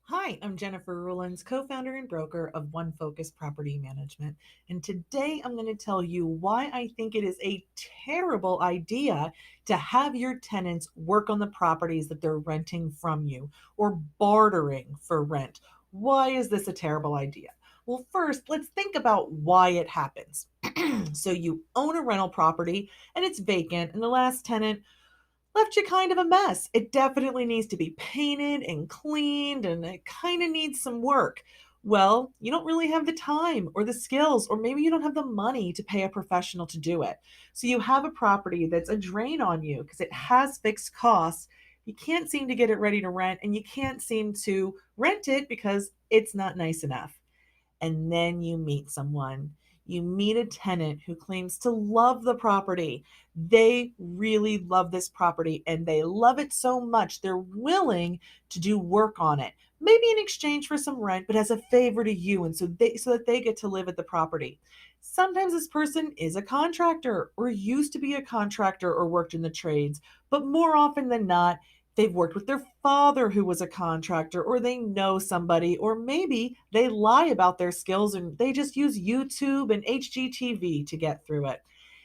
Hi, I'm Jennifer Rowlands, co-founder and broker of One Focus Property Management. And today I'm going to tell you why I think it is a terrible idea to have your tenants work on the properties that they're renting from you or bartering for rent. Why is this a terrible idea? Well, first, let's think about why it happens. So you own a rental property and it's vacant, and the last tenant left you kind of a mess. It definitely needs to be painted and cleaned, and it kind of needs some work. Well, you don't really have the time or the skills, or maybe you don't have the money to pay a professional to do it. So you have a property that's a drain on you because it has fixed costs. You can't seem to get it ready to rent, and you can't seem to rent it because it's not nice enough. And then you meet someone. You meet a tenant who claims to love the property. They really love this property and they love it so much they're willing to do work on it. Maybe in exchange for some rent, but as a favor to you, and so that they get to live at the property. Sometimes this person is a contractor or used to be a contractor or worked in the trades, but more often than not, they've worked with their father who was a contractor, or they know somebody, or maybe they lie about their skills and they just use YouTube and HGTV to get through it.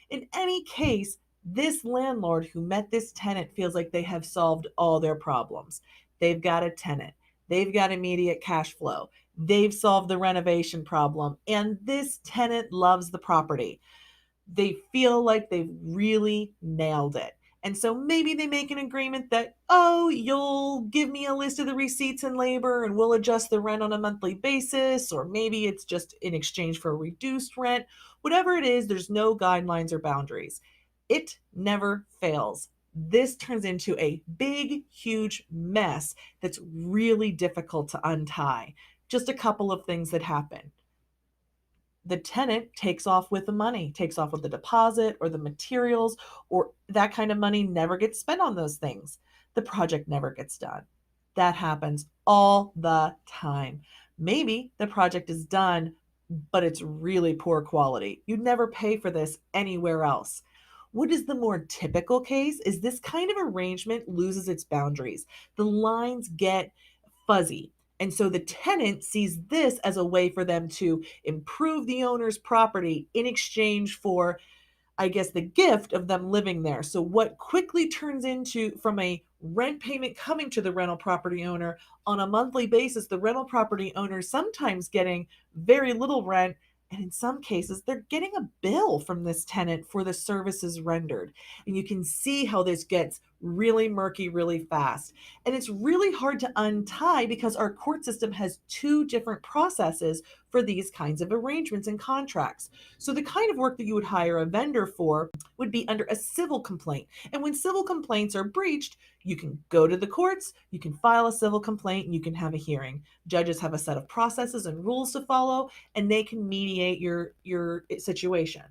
In any case, this landlord who met this tenant feels like they have solved all their problems. They've got a tenant, they've got immediate cash flow, they've solved the renovation problem, and this tenant loves the property. They feel like they've really nailed it. And so maybe they make an agreement that, oh, you'll give me a list of the receipts and labor and we'll adjust the rent on a monthly basis. Or maybe it's just in exchange for a reduced rent. Whatever it is, there's no guidelines or boundaries. It never fails. This turns into a big, huge mess that's really difficult to untie. Just a couple of things that happen: the tenant takes off with the money, takes off with the deposit or the materials, or that kind of money never gets spent on those things. The project never gets done. That happens all the time. Maybe the project is done, but it's really poor quality. You'd never pay for this anywhere else. What is the more typical case is this kind of arrangement loses its boundaries. The lines get fuzzy. And so the tenant sees this as a way for them to improve the owner's property in exchange for, I guess, the gift of them living there. So what quickly turns into from a rent payment coming to the rental property owner on a monthly basis, the rental property owner sometimes getting very little rent. And in some cases, they're getting a bill from this tenant for the services rendered. And you can see how this gets really murky really fast. And it's really hard to untie because our court system has two different processes for these kinds of arrangements and contracts. So the kind of work that you would hire a vendor for would be under a civil complaint. And when civil complaints are breached, you can go to the courts, you can file a civil complaint, and you can have a hearing. Judges have a set of processes and rules to follow, and they can mediate your situation.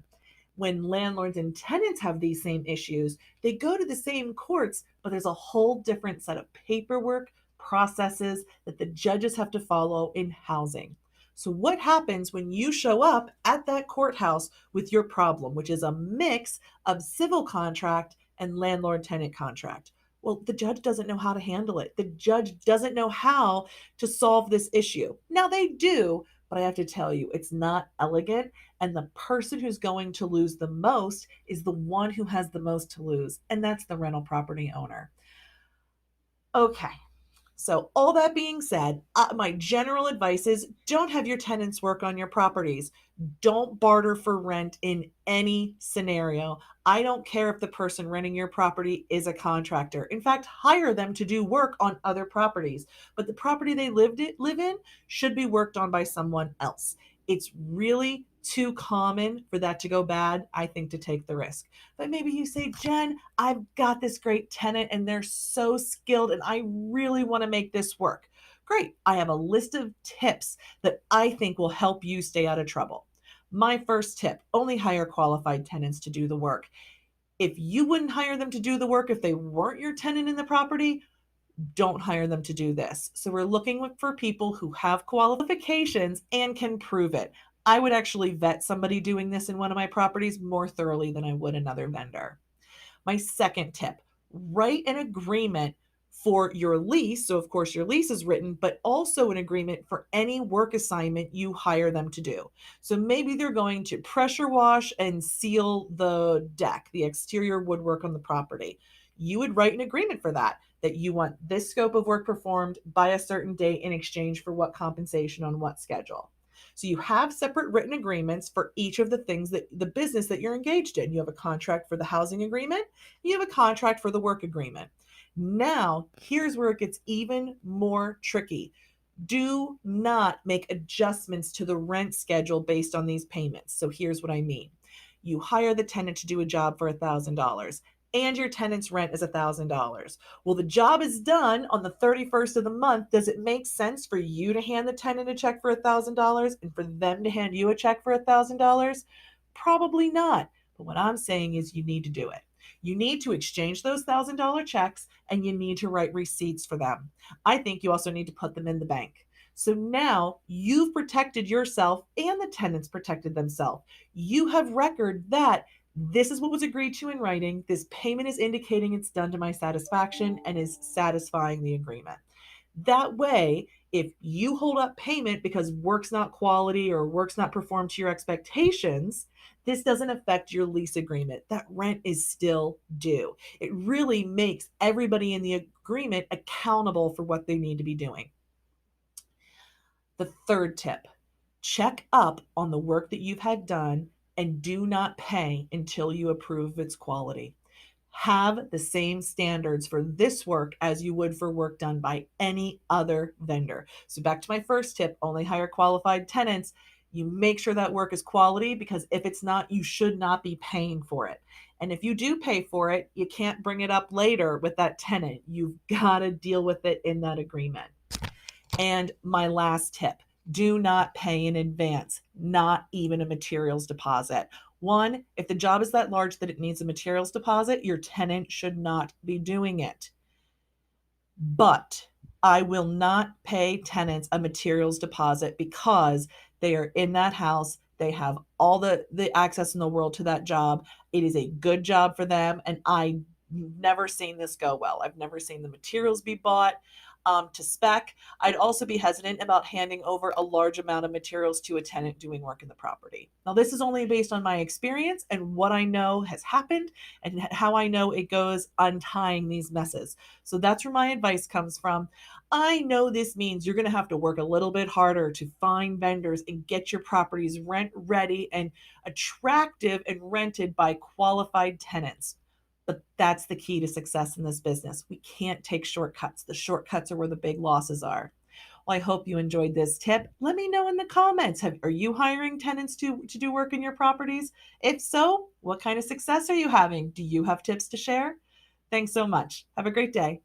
When landlords and tenants have these same issues, they go to the same courts, but there's a whole different set of paperwork, processes that the judges have to follow in housing. So, what happens when you show up at that courthouse with your problem, which is a mix of civil contract and landlord tenant contract? Well, the judge doesn't know how to handle it. The judge doesn't know how to solve this issue. Now, they do, but I have to tell you, it's not elegant. And the person who's going to lose the most is the one who has the most to lose, and that's the rental property owner. Okay, so, all that being said, my general advice is don't have your tenants work on your properties. Don't barter for rent in any scenario. I don't care if the person renting your property is a contractor. In fact, hire them to do work on other properties. But the property they live in should be worked on by someone else. It's really too common for that to go bad, I think, to take the risk. But maybe you say, Jen, I've got this great tenant and they're so skilled and I really want to make this work. Great. I have a list of tips that I think will help you stay out of trouble. My first tip: only hire qualified tenants to do the work. If you wouldn't hire them to do the work if they weren't your tenant in the property, don't hire them to do this. So we're looking for people who have qualifications and can prove it. I would actually vet somebody doing this in one of my properties more thoroughly than I would another vendor. My second tip: write an agreement for your lease. So, of course, your lease is written, but also an agreement for any work assignment you hire them to do. So, maybe they're going to pressure wash and seal the deck, the exterior woodwork on the property. You would write an agreement for that, that you want this scope of work performed by a certain date in exchange for what compensation on what schedule. So you have separate written agreements for each of the things that the business that you're engaged in. You have a contract for the housing agreement, you have a contract for the work agreement. Now, here's where it gets even more tricky. Do not make adjustments to the rent schedule based on these payments. So here's what I mean. You hire the tenant to do a job for $1,000 and your tenant's rent is $1,000. Well, the job is done on the 31st of the month. Does it make sense for you to hand the tenant a check for $1,000 and for them to hand you a check for $1,000? Probably not. But what I'm saying is you need to do it. You need to exchange those $1,000 checks and you need to write receipts for them. I think you also need to put them in the bank. So now you've protected yourself and the tenants protected themselves. You have record that this is what was agreed to in writing. This payment is indicating it's done to my satisfaction and is satisfying the agreement. That way, if you hold up payment because work's not quality or work's not performed to your expectations, this doesn't affect your lease agreement. That rent is still due. It really makes everybody in the agreement accountable for what they need to be doing. The third tip, check up on the work that you've had done and do not pay until you approve its quality. Have the same standards for this work as you would for work done by any other vendor. So, back to my first tip, only hire qualified tenants. You make sure that work is quality because if it's not, you should not be paying for it. And if you do pay for it, you can't bring it up later with that tenant. You've got to deal with it in that agreement. And my last tip, do not pay in advance, not even a materials deposit. One, if the job is that large that it needs a materials deposit, your tenant should not be doing it. But I will not pay tenants a materials deposit because they are in that house. They have all the access in the world to that job. It is a good job for them. And I've never seen this go well. I've never seen the materials be bought to spec. I'd also be hesitant about handing over a large amount of materials to a tenant doing work in the property. Now, this is only based on my experience and what I know has happened and how I know it goes untying these messes. So that's where my advice comes from. I know this means you're going to have to work a little bit harder to find vendors and get your properties rent ready and attractive and rented by qualified tenants. But that's the key to success in this business. We can't take shortcuts. The shortcuts are where the big losses are. Well, I hope you enjoyed this tip. Let me know in the comments. Are you hiring tenants to do work in your properties? If so, what kind of success are you having? Do you have tips to share? Thanks so much. Have a great day.